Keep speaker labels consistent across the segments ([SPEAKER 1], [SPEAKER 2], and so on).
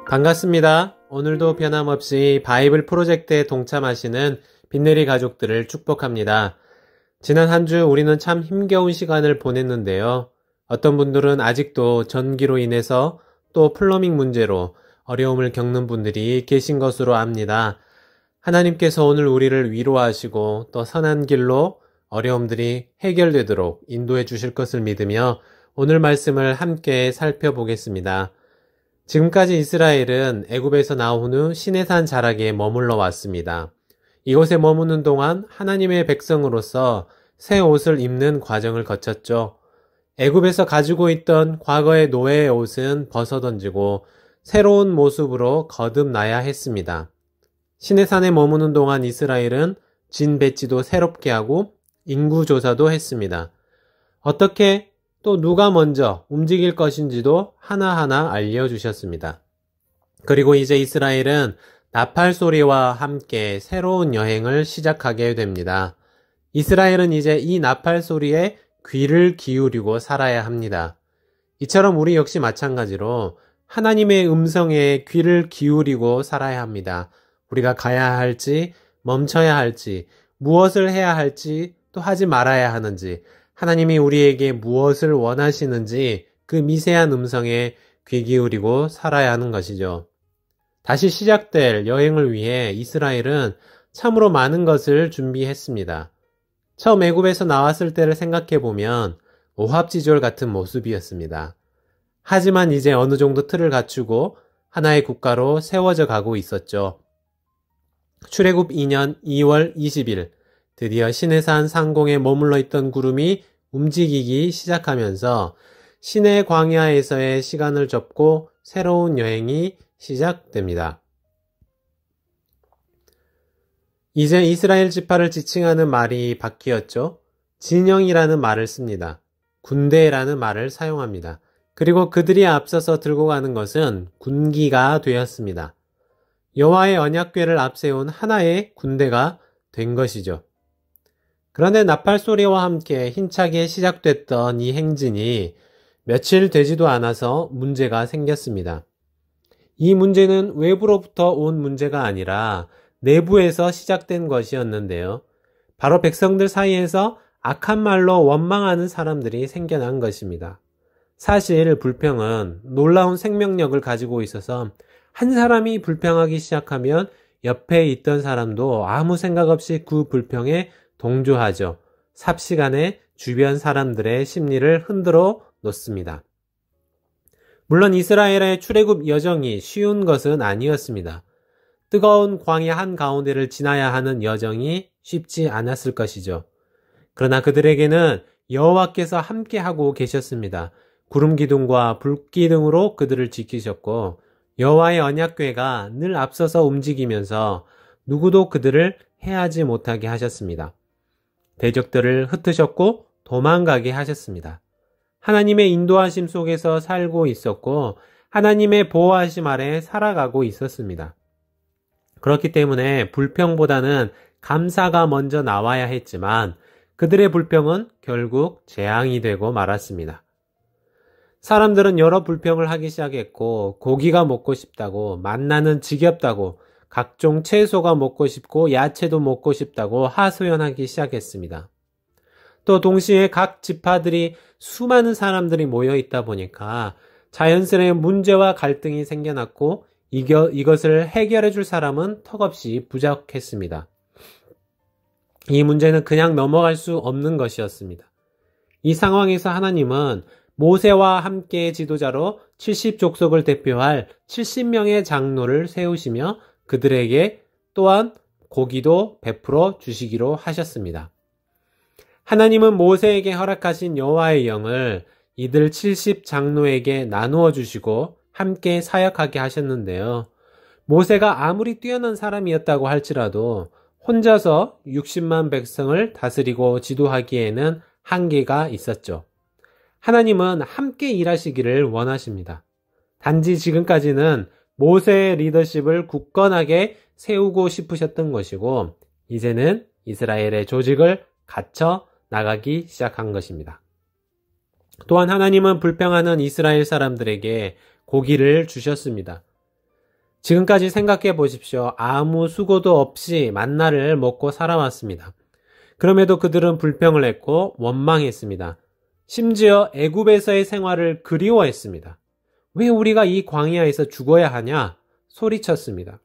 [SPEAKER 1] 반갑습니다. 오늘도 변함없이 바이블 프로젝트에 동참하시는 빈네리 가족들을 축복합니다. 지난 한 주 우리는 참 힘겨운 시간을 보냈는데요. 어떤 분들은 아직도 전기로 인해서 또 플러밍 문제로 어려움을 겪는 분들이 계신 것으로 압니다. 하나님께서 오늘 우리를 위로하시고 또 선한 길로 어려움들이 해결되도록 인도해 주실 것을 믿으며 오늘 말씀을 함께 살펴보겠습니다. 지금까지 이스라엘은 애굽에서 나온 후 시내산 자락에 머물러 왔습니다. 이곳에 머무는 동안 하나님의 백성으로서 새 옷을 입는 과정을 거쳤죠. 애굽에서 가지고 있던 과거의 노예의 옷은 벗어던지고 새로운 모습으로 거듭나야 했습니다. 시내산에 머무는 동안 이스라엘은 진 배지도 새롭게 하고 인구조사도 했습니다. 어떻게 또 누가 먼저 움직일 것인지도 하나하나 알려주셨습니다. 그리고 이제 이스라엘은 나팔 소리와 함께 새로운 여행을 시작하게 됩니다. 이스라엘은 이제 이 나팔 소리에 귀를 기울이고 살아야 합니다. 이처럼 우리 역시 마찬가지로 하나님의 음성에 귀를 기울이고 살아야 합니다. 우리가 가야 할지, 멈춰야 할지, 무엇을 해야 할지, 또 하지 말아야 하는지, 하나님이 우리에게 무엇을 원하시는지 그 미세한 음성에 귀 기울이고 살아야 하는 것이죠. 다시 시작될 여행을 위해 이스라엘은 참으로 많은 것을 준비했습니다. 처음 애굽에서 나왔을 때를 생각해 보면 오합지졸 같은 모습이었습니다. 하지만 이제 어느 정도 틀을 갖추고 하나의 국가로 세워져 가고 있었죠. 출애굽 2년 2월 20일 드디어 시내산 상공에 머물러 있던 구름이 움직이기 시작하면서 시내 광야에서의 시간을 접고 새로운 여행이 시작됩니다. 이제 이스라엘 지파를 지칭하는 말이 바뀌었죠. 진영이라는 말을 씁니다. 군대라는 말을 사용합니다. 그리고 그들이 앞서서 들고 가는 것은 군기가 되었습니다. 여호와의 언약궤를 앞세운 하나의 군대가 된 것이죠. 그런데 나팔 소리와 함께 힘차게 시작됐던 이 행진이 며칠 되지도 않아서 문제가 생겼습니다. 이 문제는 외부로부터 온 문제가 아니라 내부에서 시작된 것이었는데요. 바로 백성들 사이에서 악한 말로 원망하는 사람들이 생겨난 것입니다. 사실 불평은 놀라운 생명력을 가지고 있어서 한 사람이 불평하기 시작하면 옆에 있던 사람도 아무 생각 없이 그 불평에 동조하죠. 삽시간에 주변 사람들의 심리를 흔들어 놓습니다. 물론 이스라엘의 출애굽 여정이 쉬운 것은 아니었습니다. 뜨거운 광야 한가운데를 지나야 하는 여정이 쉽지 않았을 것이죠. 그러나 그들에게는 여호와께서 함께하고 계셨습니다. 구름 기둥과 불 기둥으로 그들을 지키셨고 여호와의 언약궤가 늘 앞서서 움직이면서 누구도 그들을 해하지 못하게 하셨습니다. 대적들을 흩으셨고 도망가게 하셨습니다. 하나님의 인도하심 속에서 살고 있었고 하나님의 보호하심 아래 살아가고 있었습니다. 그렇기 때문에 불평보다는 감사가 먼저 나와야 했지만 그들의 불평은 결국 재앙이 되고 말았습니다. 사람들은 여러 불평을 하기 시작했고 고기가 먹고 싶다고, 만나는 지겹다고, 각종 채소가 먹고 싶고 야채도 먹고 싶다고 하소연하기 시작했습니다. 또 동시에 각 지파들이 수많은 사람들이 모여 있다 보니까 자연스레 문제와 갈등이 생겨났고 이것을 해결해 줄 사람은 턱없이 부족했습니다. 이 문제는 그냥 넘어갈 수 없는 것이었습니다. 이 상황에서 하나님은 모세와 함께 지도자로 70족속을 대표할 70명의 장로를 세우시며 그들에게 또한 고기도 베풀어 주시기로 하셨습니다. 하나님은 모세에게 허락하신 여호와의 영을 이들 70 장로에게 나누어 주시고 함께 사역하게 하셨는데요. 모세가 아무리 뛰어난 사람이었다고 할지라도 혼자서 60만 백성을 다스리고 지도하기에는 한계가 있었죠. 하나님은 함께 일하시기를 원하십니다. 단지 지금까지는 모세의 리더십을 굳건하게 세우고 싶으셨던 것이고 이제는 이스라엘의 조직을 갖춰 나가기 시작한 것입니다. 또한 하나님은 불평하는 이스라엘 사람들에게 고기를 주셨습니다. 지금까지 생각해 보십시오. 아무 수고도 없이 만나를 먹고 살아왔습니다. 그럼에도 그들은 불평을 했고 원망했습니다. 심지어 애굽에서의 생활을 그리워했습니다. 왜 우리가 이 광야에서 죽어야 하냐? 소리쳤습니다.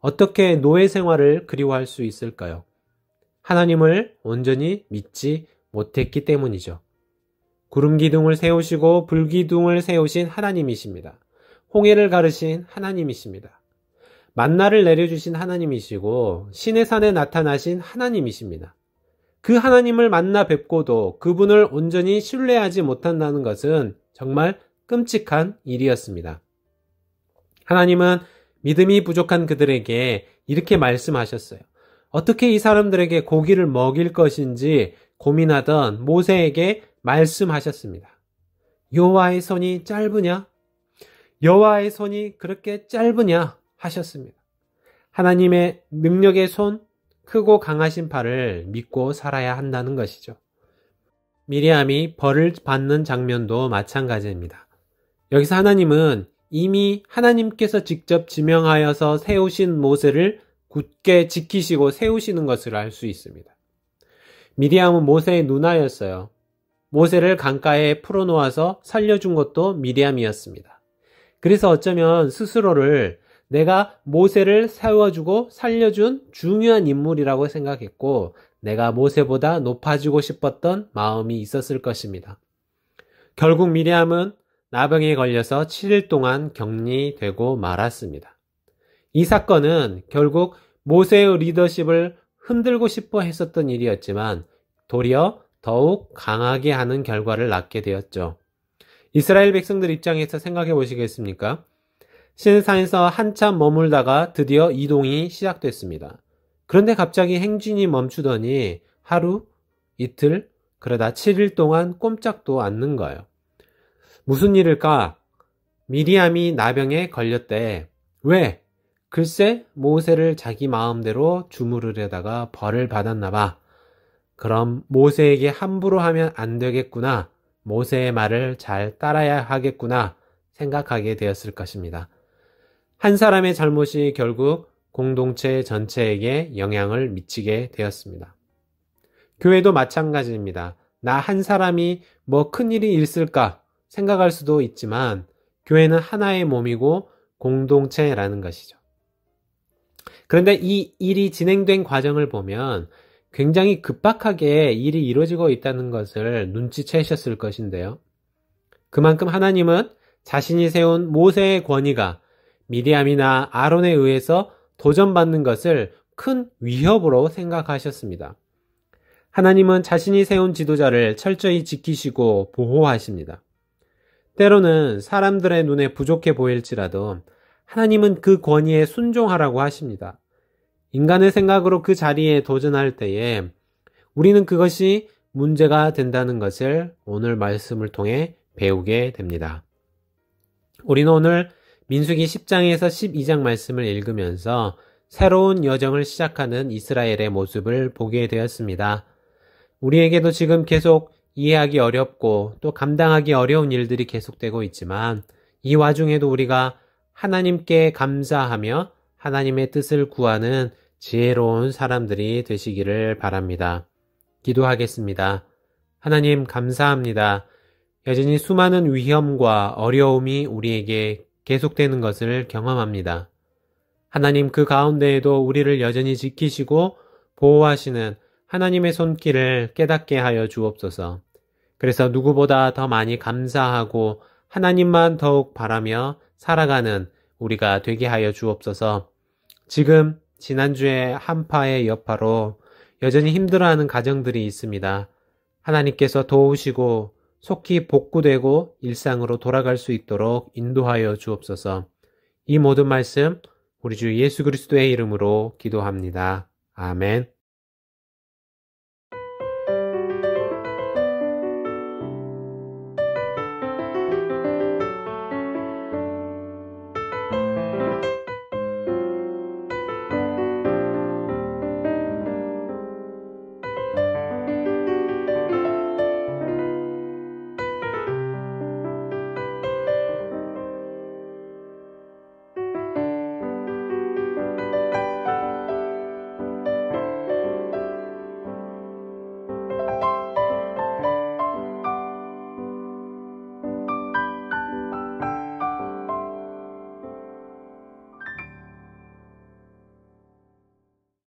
[SPEAKER 1] 어떻게 노예 생활을 그리워할 수 있을까요? 하나님을 온전히 믿지 못했기 때문이죠. 구름 기둥을 세우시고 불 기둥을 세우신 하나님이십니다. 홍해를 가르신 하나님이십니다. 만나를 내려주신 하나님이시고 신의 산에 나타나신 하나님이십니다. 그 하나님을 만나 뵙고도 그분을 온전히 신뢰하지 못한다는 것은 정말 끔찍한 일이었습니다. 하나님은 믿음이 부족한 그들에게 이렇게 말씀하셨어요. 어떻게 이 사람들에게 고기를 먹일 것인지 고민하던 모세에게 말씀하셨습니다. 여호와의 손이 짧으냐? 여호와의 손이 그렇게 짧으냐? 하셨습니다. 하나님의 능력의 손, 크고 강하신 팔을 믿고 살아야 한다는 것이죠. 미리암이 벌을 받는 장면도 마찬가지입니다. 여기서 하나님은 이미 하나님께서 직접 지명하여서 세우신 모세를 굳게 지키시고 세우시는 것을 알 수 있습니다. 미리암은 모세의 누나였어요. 모세를 강가에 풀어놓아서 살려준 것도 미리암이었습니다. 그래서 어쩌면 스스로를 내가 모세를 세워주고 살려준 중요한 인물이라고 생각했고 내가 모세보다 높아지고 싶었던 마음이 있었을 것입니다. 결국 미리암은 나병에 걸려서 7일 동안 격리되고 말았습니다. 이 사건은 결국 모세의 리더십을 흔들고 싶어 했었던 일이었지만 도리어 더욱 강하게 하는 결과를 낳게 되었죠. 이스라엘 백성들 입장에서 생각해 보시겠습니까? 시내산에서 한참 머물다가 드디어 이동이 시작됐습니다. 그런데 갑자기 행진이 멈추더니 하루, 이틀, 그러다 7일 동안 꼼짝도 않는 거예요. 무슨 일일까? 미리암이 나병에 걸렸대. 왜? 글쎄 모세를 자기 마음대로 주무르려다가 벌을 받았나 봐. 그럼 모세에게 함부로 하면 안 되겠구나. 모세의 말을 잘 따라야 하겠구나 생각하게 되었을 것입니다. 한 사람의 잘못이 결국 공동체 전체에게 영향을 미치게 되었습니다. 교회도 마찬가지입니다. 나 한 사람이 뭐 큰일이 있을까 생각할 수도 있지만 교회는 하나의 몸이고 공동체라는 것이죠. 그런데 이 일이 진행된 과정을 보면 굉장히 급박하게 일이 이루어지고 있다는 것을 눈치채셨을 것인데요. 그만큼 하나님은 자신이 세운 모세의 권위가 미리암이나 아론에 의해서 도전받는 것을 큰 위협으로 생각하셨습니다. 하나님은 자신이 세운 지도자를 철저히 지키시고 보호하십니다. 때로는 사람들의 눈에 부족해 보일지라도 하나님은 그 권위에 순종하라고 하십니다. 인간의 생각으로 그 자리에 도전할 때에 우리는 그것이 문제가 된다는 것을 오늘 말씀을 통해 배우게 됩니다. 우리는 오늘 민수기 10장에서 12장 말씀을 읽으면서 새로운 여정을 시작하는 이스라엘의 모습을 보게 되었습니다. 우리에게도 지금 계속 이해하기 어렵고 또 감당하기 어려운 일들이 계속되고 있지만 이 와중에도 우리가 하나님께 감사하며 하나님의 뜻을 구하는 지혜로운 사람들이 되시기를 바랍니다. 기도하겠습니다. 하나님 감사합니다. 여전히 수많은 위험과 어려움이 우리에게 계속되는 것을 경험합니다. 하나님 그 가운데에도 우리를 여전히 지키시고 보호하시는 하나님의 손길을 깨닫게 하여 주옵소서. 그래서 누구보다 더 많이 감사하고 하나님만 더욱 바라며 살아가는 우리가 되게 하여 주옵소서. 지금 지난주에 한파의 여파로 여전히 힘들어하는 가정들이 있습니다. 하나님께서 도우시고 속히 복구되고 일상으로 돌아갈 수 있도록 인도하여 주옵소서. 이 모든 말씀 우리 주 예수 그리스도의 이름으로 기도합니다. 아멘.